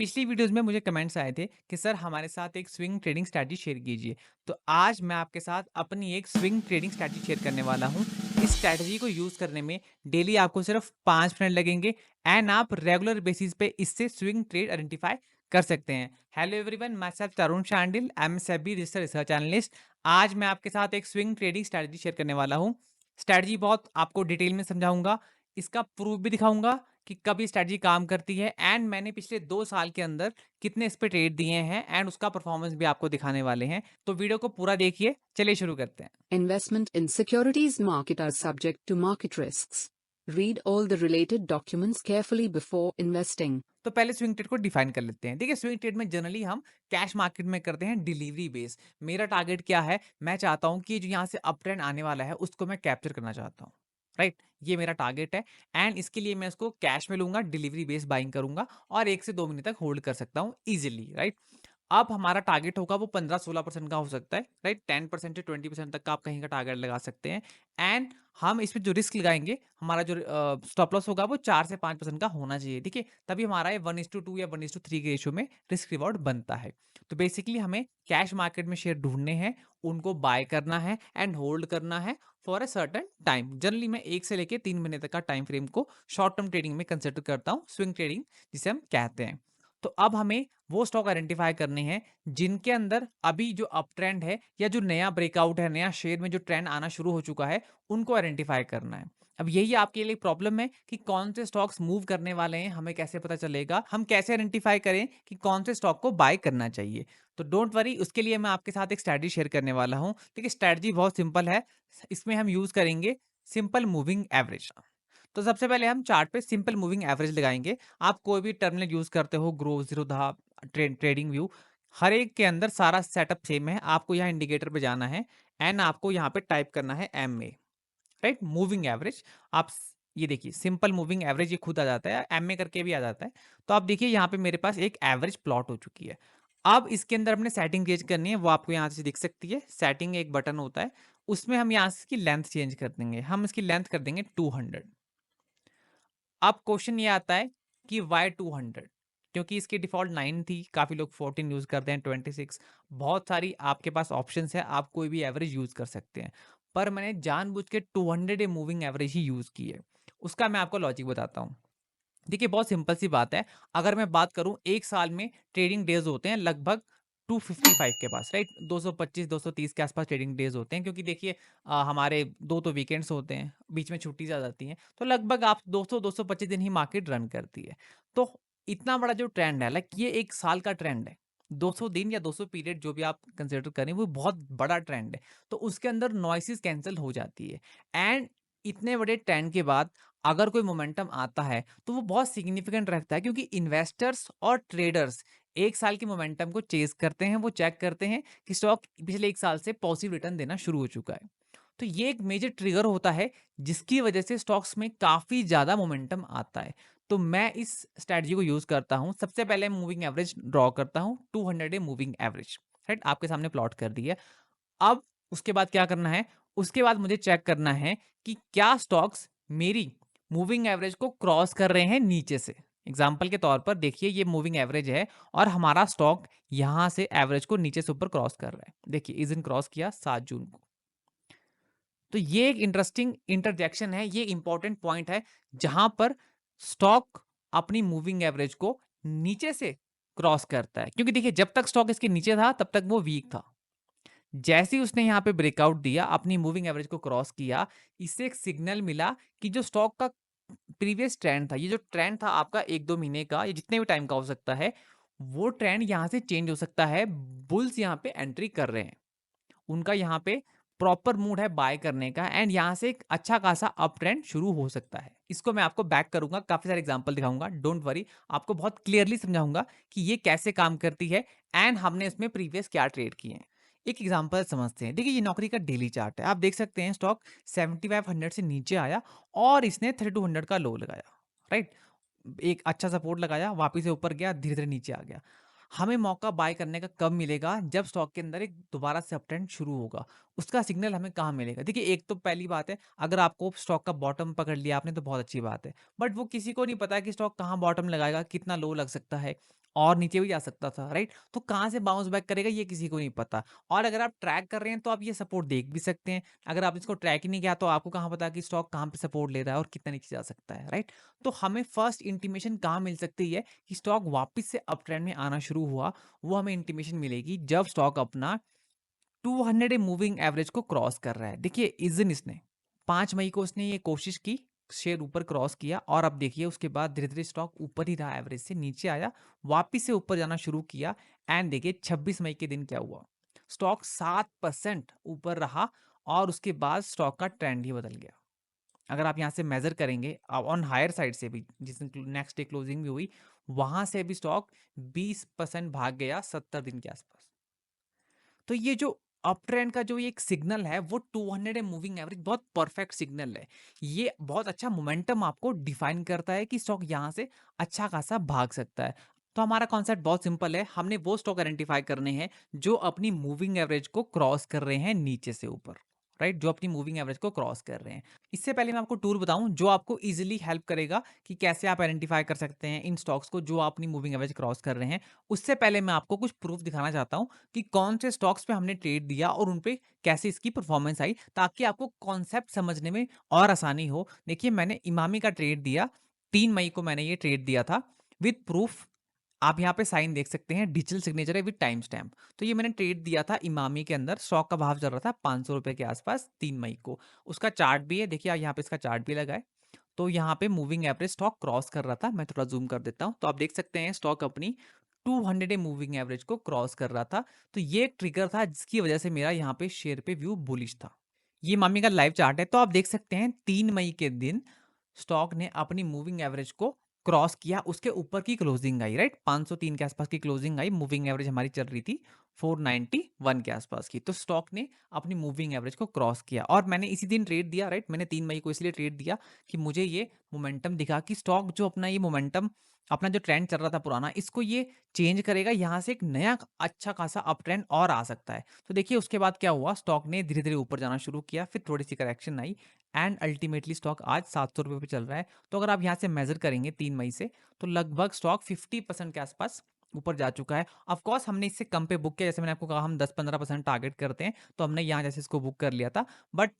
पिछली वीडियोस में मुझे कमेंट्स आए थे कि सर हमारे साथ एक स्विंग ट्रेडिंग स्ट्रैटेजी शेयर कीजिए। तो आज मैं आपके साथ अपनी एक स्विंग ट्रेडिंग स्ट्रैटेजी शेयर करने वाला हूँ। इस स्ट्रैटेजी को यूज़ करने में डेली आपको सिर्फ 5 मिनट लगेंगे एंड आप रेगुलर बेसिस पे इससे स्विंग ट्रेड आइडेंटिफाई कर सकते हैं। Hello everyone, my self Tarun Shandil, I am SEBI research analyst. आज मैं आपके साथ एक स्विंग ट्रेडिंग स्ट्रैटेजी शेयर करने वाला हूँ। स्ट्रैटेजी बहुत आपको डिटेल में समझाऊंगा, इसका प्रूफ भी दिखाऊंगा कि कब ये स्ट्रैटेजी काम करती है एंड मैंने पिछले 2 साल के अंदर कितने इस पे ट्रेड दिए हैं एंड उसका परफॉर्मेंस भी आपको दिखाने वाले हैं। तो वीडियो को पूरा देखिए, चलिए शुरू करते हैं। Investment in securities market are subject to market risks. Read all the related documents carefully before investing. तो पहले स्विंग ट्रेड को डिफाइन कर लेते हैं। देखिए, स्विंग ट्रेड में जनरली हम कैश मार्केट में करते हैं डिलीवरी बेस। मेरा टारगेट क्या है, मैं चाहता हूँ कि जो यहाँ से अप ट्रेंड आने वाला है उसको मैं कैप्चर करना चाहता हूँ, राइट? ये मेरा टारगेट है एंड इसके लिए मैं इसको कैश में लूंगा, डिलीवरी बेस बाइंग करूंगा और 1 से 2 महीने तक होल्ड कर सकता हूँ इजिली, राइट? अब हमारा टारगेट होगा वो 15-16% का हो सकता है, राइट? 10% से 20% तक का आप कहीं का टारगेट लगा सकते हैं एंड हम इसमें जो रिस्क लगाएंगे, हमारा जो स्टॉप लॉस होगा वो 4 से 5% का होना चाहिए, ठीक है? तभी हमारा ये 1:2 या 1:3 के रेशियो में रिस्क रिवॉर्ड बनता है। तो बेसिकली हमें कैश मार्केट में शेयर ढूंढने हैं, उनको बाय करना है एंड होल्ड करना है for a certain time. Generally मैं 1 से लेके 3 महीने तक का टाइम फ्रेम को शॉर्ट टर्म ट्रेडिंग में कंसिडर करता हूँ, स्विंग ट्रेडिंग जिसे हम कहते हैं। तो अब हमें वो स्टॉक आइडेंटिफाई करने हैं जिनके अंदर अभी जो अप ट्रेंड है या जो नया ब्रेकआउट है, नया शेयर में जो ट्रेंड आना शुरू हो चुका है, उनको आइडेंटिफाई करना है। अब यही आपके लिए प्रॉब्लम है कि कौन से स्टॉक्स मूव करने वाले हैं, हमें कैसे पता चलेगा, हम कैसे आइडेंटिफाई करें कि कौन से स्टॉक को बाय करना चाहिए। तो डोंट वरी, उसके लिए मैं आपके साथ एक स्ट्रैटेजी शेयर करने वाला हूं। देखिए, स्ट्रैटेजी बहुत सिंपल है। इसमें हम यूज करेंगे सिंपल मूविंग एवरेज। तो सबसे पहले हम चार्ट पे सिंपल मूविंग एवरेज लगाएंगे। आप कोई भी टर्मिनल यूज करते हो, ग्रो, जीरोधा, ट्रेडिंग व्यू, हर एक के अंदर सारा सेटअप सेम है। आपको यहाँ इंडिकेटर पे जाना है एंड आपको यहाँ पे टाइप करना है MA, राइट? Moving average. ये देखिए, सिंपल मूविंग एवरेज ये खुद आ जाता है, MA करके भी आ जाता है। तो आप देखिए यहाँ पे मेरे पास एक एवरेज प्लॉट हो चुकी है। अब इसके अंदर हमने सेटिंग चेंज करनी है, वो आपको यहाँ से दिख सकती है। सेटिंग एक बटन होता है, उसमें हम यहाँ से इसकी लेंथ चेंज कर देंगे। हम इसकी लेंथ कर देंगे 200। अब क्वेश्चन ये आता है कि वाई 200? क्योंकि इसकी डिफॉल्ट 9 थी, काफी लोग 14 यूज करते हैं, 26। बहुत सारी आपके पास ऑप्शंस है, आप कोई भी एवरेज यूज कर सकते हैं, पर मैंने जानबूझ के 200 मूविंग एवरेज ही यूज की है। उसका मैं आपको लॉजिक बताता हूँ। देखिए, बहुत सिंपल सी बात है। अगर मैं बात करूं, एक साल में ट्रेडिंग डेज होते हैं लगभग 255 के पास, राइट? 225-230 के आसपास ट्रेडिंग डेज होते हैं, क्योंकि देखिए हमारे दो तो वीकेंड्स होते हैं, बीच में छुट्टी आ जाती है, तो लगभग आप 200-225 दिन ही मार्केट रन करती है। तो इतना बड़ा जो ट्रेंड है, लाइक ये एक साल का ट्रेंड है। 200 दिन या 200 पीरियड जो भी आप कंसिडर करें, वो बहुत बड़ा ट्रेंड है। तो उसके अंदर नॉइसेस कैंसिल हो जाती है एंड इतने बड़े ट्रेंड के बाद अगर कोई मोमेंटम आता है तो वो बहुत सिग्निफिकेंट रखता है, क्योंकि इन्वेस्टर्स और ट्रेडर्स एक साल की मोमेंटम को चेस करते हैं। वो चेक करते हैं कि स्टॉक पिछले एक साल से पॉजिटिव रिटर्न देना शुरू हो चुका है। तो ये एक मेजर ट्रिगर होता है जिसकी वजह से स्टॉक्स में काफी ज्यादा मोमेंटम आता है। तो मैं इस स्ट्रेटजी को यूज करता हूं। सबसे पहले मूविंग एवरेज ड्रॉ करता हूं, 200 डे मूविंग एवरेज, राइट? आपके सामने प्लॉट कर दी है। अब उसके बाद क्या करना है, उसके बाद मुझे चेक करना है कि क्या स्टॉक्स मेरी मूविंग एवरेज को क्रॉस कर रहे हैं नीचे से। एग्जाम्पल के तौर पर देखिए, ये मूविंग एवरेज है और हमारा स्टॉक यहां से एवरेज को नीचे से ऊपर क्रॉस कर रहा है। देखिए, इस दिन क्रॉस किया 7 जून को। तो ये एक इंटरेस्टिंग इंटरजेक्शन है, ये इंपॉर्टेंट पॉइंट है जहां पर स्टॉक अपनी मूविंग एवरेज को नीचे से क्रॉस करता है। क्योंकि देखिए, जब तक स्टॉक इसके नीचे था तब तक वो वीक था। जैसे ही उसने यहाँ पे ब्रेकआउट दिया, अपनी मूविंग एवरेज को क्रॉस किया, इससे एक सिग्नल मिला कि जो स्टॉक का प्रीवियस ट्रेंड था, ये जो ट्रेंड था आपका 1-2 महीने का या जितने भी टाइम का हो सकता है, वो ट्रेंड यहाँ से चेंज हो सकता है। बुल्स यहाँ पे एंट्री कर रहे हैं, उनका यहाँ पे प्रॉपर मूड है बाय करने का एंड यहाँ से एक अच्छा खासा अप ट्रेंड शुरू हो सकता है। इसको मैं आपको बैक करूंगा, काफी सारे एग्जांपल दिखाऊंगा, डोंट वरी। आपको बहुत क्लियरली समझाऊंगा कि ये कैसे काम करती है एंड हमने इसमें प्रीवियस क्या ट्रेड किए हैं। एक एग्जांपल समझते हैं। देखिए, ये नौकरी का डेली चार्ट है। आप देख सकते हैं स्टॉक 7500 से नीचे आया और इसने 3200 का लो लगाया, राइट? एक अच्छा सपोर्ट लगाया, वापिस से ऊपर गया, धीरे धीरे नीचे आ गया। हमें मौका बाय करने का कब मिलेगा? जब स्टॉक के अंदर एक दोबारा से अप ट्रेंड शुरू होगा। उसका सिग्नल हमें कहाँ मिलेगा? देखिए, एक तो पहली बात है, अगर आपको स्टॉक का बॉटम पकड़ लिया आपने तो बहुत अच्छी बात है, बट वो किसी को नहीं पता है कि स्टॉक कहाँ बॉटम लगाएगा, कितना लो लग सकता है। और नीचे भी जा सकता था, राइट? तो कहाँ से बाउंस बैक करेगा ये किसी को नहीं पता। और अगर आप ट्रैक कर रहे हैं तो आप ये सपोर्ट देख भी सकते हैं। अगर आप इसको ट्रैक ही नहीं किया तो आपको कहाँ पता कि स्टॉक कहाँ पे सपोर्ट ले रहा है और कितना नीचे जा सकता है, राइट? तो हमें फर्स्ट इंटीमेशन कहाँ मिल सकती है कि स्टॉक वापस से अप ट्रेंड में आना शुरू हुआ, वो हमें इंटीमेशन मिलेगी जब स्टॉक अपना 200 डे मूविंग एवरेज को क्रॉस कर रहा है। देखिए इस दिन इसने 5 मई को उसने ये कोशिश की, शेयर ऊपर क्रॉस किया और अब देखिए उसके बाद धीरे-धीरे स्टॉक ऊपर ही रहा, एवरेज से नीचे आया, वापिस से ऊपर जाना शुरू किया एंड देखिए 26 मई के दिन क्या हुआ? स्टॉक 7% ऊपर रहा और उसके बाद स्टॉक का ट्रेंड ही बदल गया। अगर आप यहाँ से मेज़र करेंगे ऑन हायर साइड से भी जिस दिन नेक्स्ट डे क्लोजिंग भी हुई, वहाँ से भी स्टॉक 20% भाग गया 70 दिन के आसपास। तो ये जो अप ट्रेंड का जो ये एक सिग्नल है वो 200 मूविंग एवरेज बहुत परफेक्ट सिग्नल है। ये बहुत अच्छा मोमेंटम आपको डिफाइन करता है कि स्टॉक यहाँ से अच्छा खासा भाग सकता है। तो हमारा कॉन्सेप्ट बहुत सिंपल है, हमने वो स्टॉक आइडेंटिफाई करने हैं जो अपनी मूविंग एवरेज को क्रॉस कर रहे हैं नीचे से ऊपर, राइट? जो अपनी मूविंग एवरेज को क्रॉस कर रहे हैं। इससे पहले मैं आपको टूल बताऊं जो आपको इजीली हेल्प करेगा कि कैसे आप आइडेंटिफाई कर सकते हैं इन स्टॉक्स को जो अपनी मूविंग एवरेज क्रॉस कर रहे हैं। उससे पहले मैं आपको कुछ प्रूफ दिखाना चाहता हूं कि कौन से स्टॉक्स पे हमने ट्रेड दिया और उन पे कैसे इसकी परफॉर्मेंस आई, ताकि आपको कॉन्सेप्ट समझने में और आसानी हो। देखिए मैंने इमामी का ट्रेड दिया, 3 मई को मैंने ये ट्रेड दिया था विद प्रूफ। आप यहाँ पे साइन देख सकते हैं, डिजिटल सिग्नेचर है विद टाइम स्टैम्प। तो ये मैंने ट्रेड दिया था इमामी के अंदर, स्टॉक का भाव चल रहा था 500 रुपए के आसपास 3 मई को। उसका चार्ट भी है, देखिए यहाँ पे इसका चार्ट भी लगा है। तो यहाँ पे मूविंग एवरेज स्टॉक क्रॉस कर रहा था, मैं थोड़ा जूम कर देता हूँ तो आप देख सकते हैं स्टॉक अपनी 200 डे मूविंग एवरेज को क्रॉस कर रहा था। तो ये एक ट्रिगर था जिसकी वजह से मेरा यहाँ पे शेयर पे व्यू बुलिश था। ये मामी का लाइव चार्ट है, तो आप देख सकते हैं 3 मई के दिन स्टॉक ने अपनी मूविंग एवरेज को क्रॉस किया, उसके ऊपर की क्लोजिंग आई, राइट? 503 के आसपास की क्लोजिंग आई, मूविंग एवरेज हमारी चल रही थी 491 के आसपास की। तो स्टॉक ने अपनी मूविंग एवरेज को क्रॉस किया और मैंने इसी दिन ट्रेड दिया, राइट? मैंने 3 मई को इसलिए ट्रेड दिया कि मुझे ये मोमेंटम दिखा कि स्टॉक जो अपना ये मोमेंटम, अपना जो ट्रेंड चल रहा था पुराना, इसको ये चेंज करेगा, यहाँ से एक नया अच्छा खासा अप ट्रेंड और आ सकता है। तो देखिए उसके बाद क्या हुआ, स्टॉक ने धीरे धीरे ऊपर जाना शुरू किया, फिर थोड़ी सी करेक्शन आई एंड अल्टीमेटली स्टॉक आज 700 रुपये पे चल रहा है। तो अगर आप यहाँ से मेजर करेंगे 3 मई से, तो लगभग स्टॉक 50% के आसपास ऊपर जा चुका है। ऑफ कोर्स हमने इससे कम पे बुक किया, जैसे मैंने आपको कहा हम 10-15% टारगेट करते हैं, तो हमने यहाँ जैसे इसको बुक कर लिया था। बट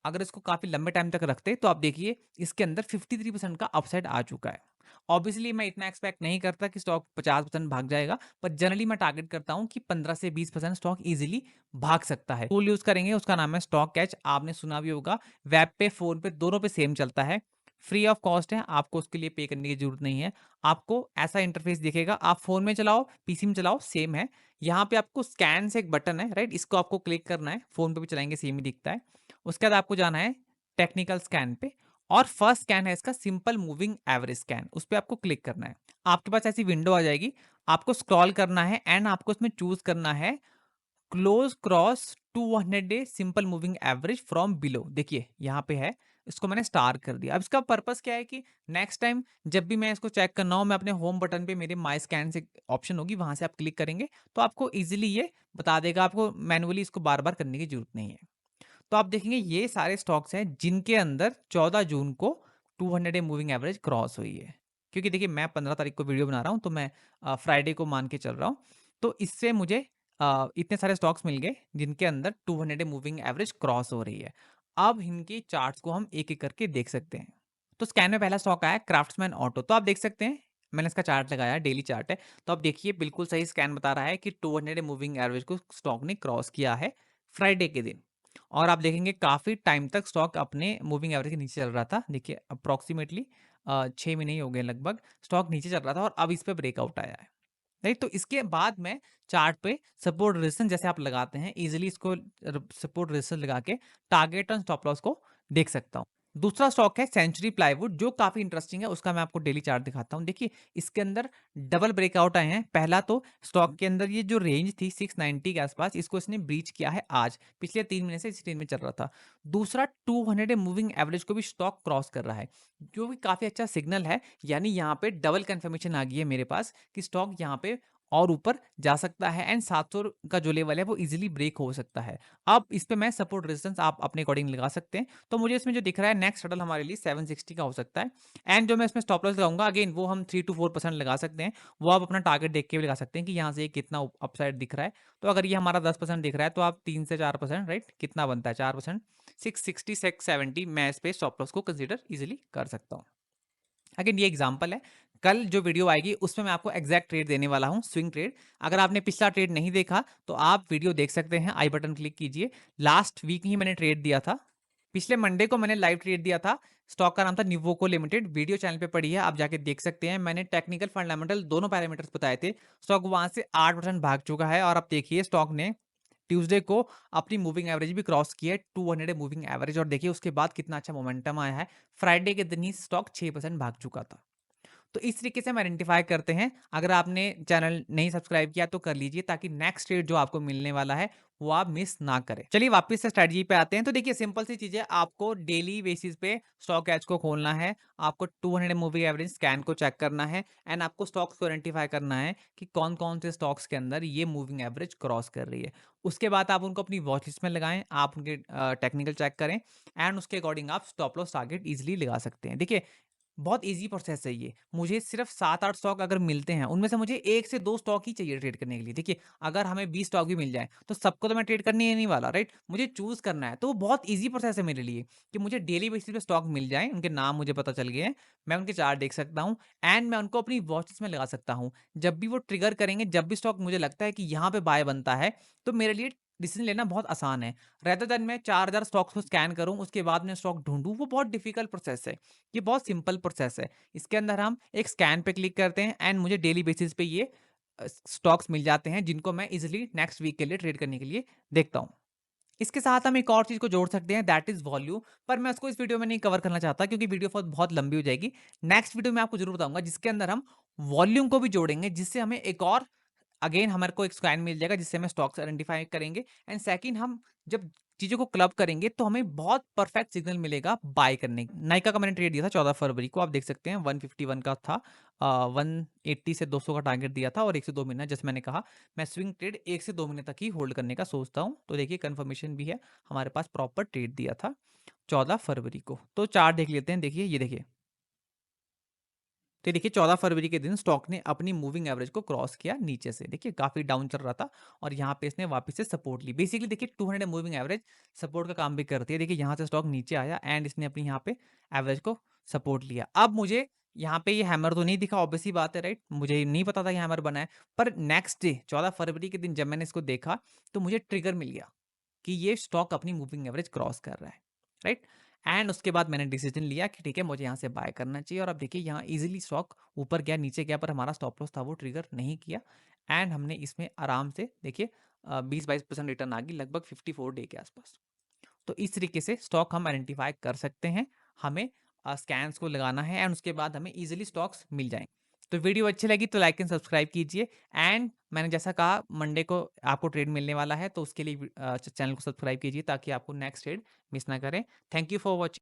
अगर इसको काफ़ी लंबे टाइम तक रखते तो आप देखिए इसके अंदर 53% का अपसाइड आ चुका है। ऑब्वियसली मैं इतना एक्सपेक्ट नहीं करता कि स्टॉक 50% भाग जाएगा, पर जनरली मैं टारगेट करता हूँ कि 15 से 20% स्टॉक ईजिली भाग सकता है। टूल यूज़ करेंगे, उसका नाम है स्टॉक कैच, आपने सुना भी होगा। वेब पे, फ़ोन पे, दोनों पे सेम चलता है। फ्री ऑफ कॉस्ट है, आपको उसके लिए पे करने की ज़रूरत नहीं है। आपको ऐसा इंटरफेस दिखेगा, आप फ़ोन में चलाओ, पीसी में चलाओ, सेम है। यहाँ पे आपको स्कैन से एक बटन है, राइट? इसको आपको क्लिक करना है, फ़ोन पे भी चलाएँगे सेम ही दिखता है। उसके बाद आपको जाना है टेक्निकल स्कैन पे और फर्स्ट स्कैन है इसका सिंपल मूविंग एवरेज स्कैन, उस पे आपको क्लिक करना है। आपके पास ऐसी विंडो आ जाएगी, आपको स्क्रॉल करना है एंड आपको इसमें चूज़ करना है close cross 200 day simple moving average from below. देखिए यहाँ पे है, इसको मैंने स्टार कर दिया। अब इसका पर्पस क्या है कि नेक्स्ट टाइम जब भी मैं इसको चेक करना हो, मैं अपने होम बटन पे मेरे माई स्कैन से ऑप्शन होगी, वहां से आप क्लिक करेंगे तो आपको इजीली ये बता देगा, आपको मैनुअली इसको बार बार करने की जरूरत नहीं है। तो आप देखेंगे ये सारे स्टॉक्स हैं जिनके अंदर 14 जून को 200 डे मूविंग एवरेज क्रॉस हुई है। क्योंकि देखिए मैं 15 तारीख को वीडियो बना रहा हूँ, तो मैं फ्राइडे को मान के चल रहा हूँ। तो इससे मुझे इतने सारे स्टॉक्स मिल गए जिनके अंदर 200 डे मूविंग एवरेज क्रॉस हो रही है। अब इनकी चार्ट्स को हम एक एक करके देख सकते हैं। तो स्कैन में पहला स्टॉक आया क्राफ्ट्समैन ऑटो, तो आप देख सकते हैं मैंने इसका चार्ट लगाया, डेली चार्ट है। तो आप देखिए बिल्कुल सही स्कैन बता रहा है कि 200 डे मूविंग एवरेज को स्टॉक ने क्रॉस किया है फ्राइडे के दिन। और आप देखेंगे काफ़ी टाइम तक स्टॉक अपने मूविंग एवरेज के नीचे चल रहा था। देखिए अप्रॉक्सिमेटली 6 महीने ही हो गए लगभग, स्टॉक नीचे चल रहा था और अब इस पे ब्रेकआउट आया है। राइट? तो इसके बाद मैं चार्ट पे सपोर्ट रेजिस्टेंस जैसे आप लगाते हैं, इजीली इसको सपोर्ट रेजिस्टेंस लगा के टारगेट और स्टॉप लॉस को देख सकता हूँ। दूसरा स्टॉक है सेंचुरी प्लाईवुड, जो काफी इंटरेस्टिंग है, उसका मैं आपको डेली चार्ट दिखाता हूँ। देखिए इसके अंदर डबल ब्रेकआउट आए हैं। पहला तो स्टॉक के अंदर ये जो रेंज थी 690 के आसपास, इसको इसने ब्रीच किया है आज, पिछले 3 महीने से इसी रेंज में चल रहा था। दूसरा 200 मूविंग एवरेज को भी स्टॉक क्रॉस कर रहा है, जो भी काफी अच्छा सिग्नल है। यानी यहाँ पे डबल कंफर्मेशन आ गई है मेरे पास कि स्टॉक यहाँ पे और ऊपर जा सकता है एंड 700 का जो लेवल है वो ईज़िली ब्रेक हो सकता है। अब इस पे मैं सपोर्ट रेजिस्टेंस आप अपने अकॉर्डिंग लगा सकते हैं। तो मुझे इसमें जो दिख रहा है नेक्स्ट हर्डल हमारे लिए 760 का हो सकता है एंड जो मैं इसमें स्टॉप लॉस लगाऊँगा अगेन वो हम 3 टू 4% लगा सकते हैं। वो आप अपना टारगेट देख के भी लगा सकते हैं कि यहाँ से ये कितना अपसाइड दिख रहा है। तो अगर ये हमारा 10% दिख रहा है तो आप 3 से 4% राइट कितना बनता है 4% 660 670 मैं इस पे स्टॉप लॉस को कंसीडर ईज़िली कर सकता हूँ। अगेन ये एग्जांपल है। कल जो वीडियो आएगी उसमें मैं आपको एग्जैक्ट ट्रेड देने वाला हूँ, स्विंग ट्रेड। अगर आपने पिछला ट्रेड नहीं देखा तो आप वीडियो देख सकते हैं, आई बटन क्लिक कीजिए। लास्ट वीक ही मैंने ट्रेड दिया था। पिछले मंडे को मैंने लाइव ट्रेड दिया था। स्टॉक का नाम था निवोको लिमिटेड। वीडियो चैनल पे पड़ी है, आप जाके देख सकते हैं। मैंने टेक्निकल फंडामेंटल दोनों पैरामीटर्स बताए थे। स्टॉक वहां से 8% भाग चुका है और अब देखिए स्टॉक ने ट्यूसडे को अपनी मूविंग एवरेज भी क्रॉस की है, 200 मूविंग एवरेज, और देखिए उसके बाद कितना अच्छा मोमेंटम आया है। फ्राइडे के दिन ही स्टॉक 6% भाग चुका था। तो इस तरीके से हम आइडेंटिफाई करते हैं। अगर आपने चैनल नहीं सब्सक्राइब किया तो कर लीजिए ताकि नेक्स्ट ट्रेड जो आपको मिलने वाला है वो आप मिस ना करें। चलिए वापस से स्ट्रेटजी पे आते हैं। तो देखिए सिंपल सी चीज है, आपको डेली बेसिस पे स्टॉक एज को खोलना है, आपको 200 मूवी एवरेज स्कैन को चेक करना है एंड आपको स्टॉक्स को आइडेंटिफाई करना है कि कौन कौन से स्टॉक्स के अंदर ये मूविंग एवरेज क्रॉस कर रही है। उसके बाद आप उनको अपनी वॉच लिस्ट में लगाएं, आप उनके टेक्निकल चेक करें एंड उसके अकॉर्डिंग आप स्टॉप लॉस टारगेट इजिली लगा सकते हैं। देखिए बहुत ईज़ी प्रोसेस है ये। मुझे सिर्फ़ 7-8 स्टॉक अगर मिलते हैं, उनमें से मुझे 1 से 2 स्टॉक ही चाहिए ट्रेड करने के लिए। देखिए, अगर हमें 20 स्टॉक भी मिल जाएँ, तो सबको तो मैं ट्रेड करने ही नहीं वाला, राइट? मुझे चूज़ करना है। तो वो बहुत ईज़ी प्रोसेस है मेरे लिए कि मुझे डेली बेसिस पे स्टॉक मिल जाएँ, उनके नाम मुझे पता चल गए हैं, मैं उनके चार्ट देख सकता हूँ एंड मैं उनको अपनी वॉच लिस्ट में लगा सकता हूँ। जब भी वो ट्रिगर करेंगे, जब भी स्टॉक मुझे लगता है कि यहाँ पे बाय बनता है, तो मेरे लिए डिसीज़न लेना बहुत आसान है। रेदर देन मैं 4000 स्टॉक्स को स्कैन करूँ, उसके बाद मैं स्टॉक ढूँढूँ, वो बहुत डिफ़िकल्ट प्रोसेस है। ये बहुत सिंपल प्रोसेस है। इसके अंदर हम एक स्कैन पे क्लिक करते हैं एंड मुझे डेली बेसिस पे ये स्टॉक्स मिल जाते हैं जिनको मैं इजीली नेक्स्ट वीक के लिए ट्रेड करने के लिए देखता हूँ। इसके साथ हम एक और चीज को जोड़ सकते हैं, दैट इज वॉल्यूम। पर मैं उसको इस वीडियो में नहीं कवर करना चाहता क्योंकि वीडियो बहुत बहुत लंबी हो जाएगी। नेक्स्ट वीडियो में आपको जरूर बताऊंगा जिसके अंदर हम वॉल्यूम को भी जोड़ेंगे, जिससे हमें एक और अगेन हमारे को एक स्कैन मिल जाएगा जिससे हमें स्टॉक्स आइडेंटिफाई करेंगे एंड सेकंड हम जब चीज़ों को क्लब करेंगे तो हमें बहुत परफेक्ट सिग्नल मिलेगा बाय करने की। नाइका का मैंने ट्रेड दिया था 14 फरवरी को, आप देख सकते हैं 151 का था। 180 से 200 का टारगेट दिया था और 1 से 2 महीना, जैसे मैंने कहा मैं स्विंग ट्रेड 1 से 2 महीने तक ही होल्ड करने का सोचता हूँ। तो देखिए कंफर्मेशन भी है, हमारे पास प्रॉपर ट्रेड दिया था 14 फरवरी को। तो चार्ट देख लेते हैं, देखिए ये देखिए। तो देखिए 14 फरवरी के दिन स्टॉक ने अपनी मूविंग एवरेज को क्रॉस किया नीचे से। देखिए काफी डाउन चल रहा था और यहाँ पे इसने वापस से सपोर्ट ली। बेसिकली देखिए 200 मूविंग एवरेज सपोर्ट का काम भी करती है। देखिए यहाँ से स्टॉक नीचे आया एंड इसने अपनी यहाँ पे एवरेज को सपोर्ट लिया। अब मुझे यहाँ पे ये हैमर तो नहीं दिखा, ऑब्वियस सी बात है, राइट? मुझे नहीं पता था ये हैमर बना है। पर नेक्स्ट डे 14 फरवरी के दिन जब मैंने इसको देखा तो मुझे ट्रिगर मिल गया कि ये स्टॉक अपनी मूविंग एवरेज क्रॉस कर रहा है, राइट? एंड उसके बाद मैंने डिसीजन लिया कि ठीक है मुझे यहाँ से बाय करना चाहिए और अब देखिए यहाँ इजीली स्टॉक ऊपर गया नीचे गया पर हमारा स्टॉप लॉस था वो ट्रिगर नहीं किया एंड हमने इसमें आराम से देखिए 20-22% रिटर्न आ गई लगभग 54 डे के आसपास। तो इस तरीके से स्टॉक हम आइडेंटिफाई कर सकते हैं। हमें स्कैन्स को लगाना है एंड उसके बाद हमें इजीली स्टॉक्स मिल जाएंगे। तो वीडियो अच्छी लगी तो लाइक एंड सब्सक्राइब कीजिए एंड मैंने जैसा कहा मंडे को आपको ट्रेड मिलने वाला है तो उसके लिए चैनल को सब्सक्राइब कीजिए ताकि आपको नेक्स्ट ट्रेड मिस ना करें। Thank you for watching.